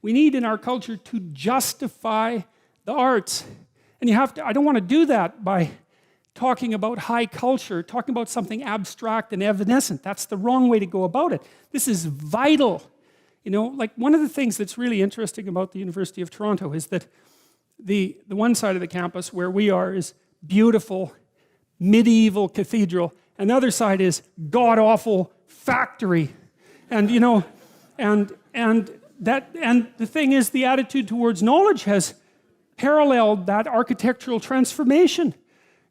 We need in our culture to justify the arts. And you have to, I don't want to do that by talking about high culture, talking about something abstract and evanescent. That's the wrong way to go about it. This is vital. You know, like one of the things that's really interesting about the University of Toronto is that the one side of the campus where we are is beautiful, medieval cathedral, and the other side is god-awful factory. And you know, and the thing is, the attitude towards knowledge has paralleled that architectural transformation.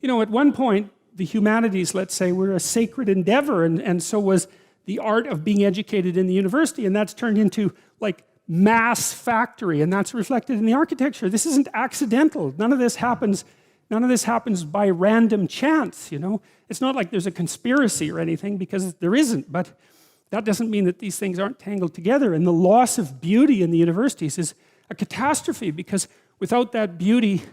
You know, at one point, the humanities, let's say, were a sacred endeavor, and so was the art of being educated in the university, and that's turned into like mass factory, and that's reflected in the architecture. This isn't accidental. None of this happens by random chance, you know. It's not like there's a conspiracy or anything, because there isn't, but that doesn't mean that these things aren't tangled together. And the loss of beauty in the universities is a catastrophe, because without that beauty,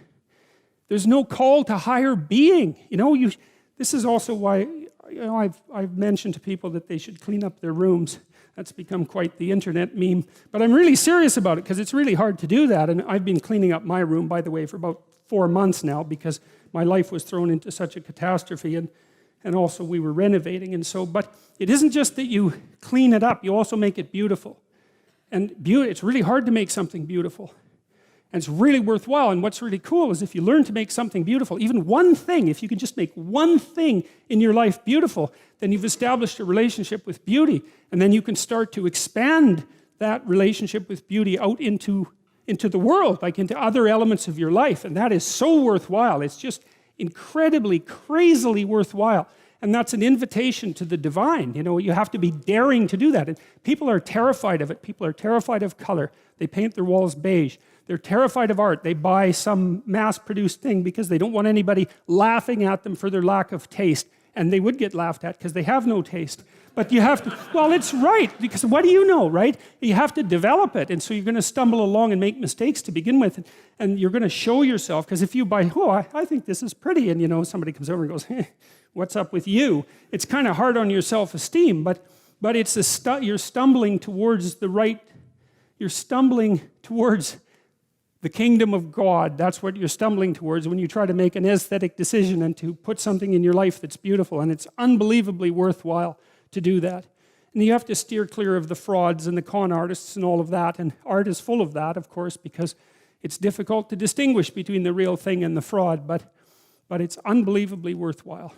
there's no call to higher being. You know, this is also why, you know, I've mentioned to people that they should clean up their rooms. That's become quite the internet meme. But I'm really serious about it, because it's really hard to do that. And I've been cleaning up my room, by the way, for about 4 months now, because my life was thrown into such a catastrophe, and also we were renovating. And so, but it isn't just that you clean it up, you also make it beautiful. And it's really hard to make something beautiful. And it's really worthwhile. And what's really cool is if you learn to make something beautiful, even one thing, if you can just make one thing in your life beautiful, then you've established a relationship with beauty. And then you can start to expand that relationship with beauty out into the world, like into other elements of your life. And that is so worthwhile. It's just incredibly, crazily worthwhile. And that's an invitation to the divine. You know, you have to be daring to do that. And people are terrified of it. People are terrified of color. They paint their walls beige. They're terrified of art. They buy some mass-produced thing because they don't want anybody laughing at them for their lack of taste. And they would get laughed at because they have no taste. But you have to, well, it's right, because what do you know, right? You have to develop it. And so you're going to stumble along and make mistakes to begin with. And you're going to show yourself, because if you buy, oh, I think this is pretty, and you know, somebody comes over and goes, hey, what's up with you? It's kind of hard on your self-esteem, but it's you're stumbling towards the right, you're stumbling towards the kingdom of God. That's what you're stumbling towards when you try to make an aesthetic decision and to put something in your life that's beautiful. And it's unbelievably worthwhile to do that. And you have to steer clear of the frauds and the con artists and all of that. And art is full of that, of course, because it's difficult to distinguish between the real thing and the fraud, but it's unbelievably worthwhile.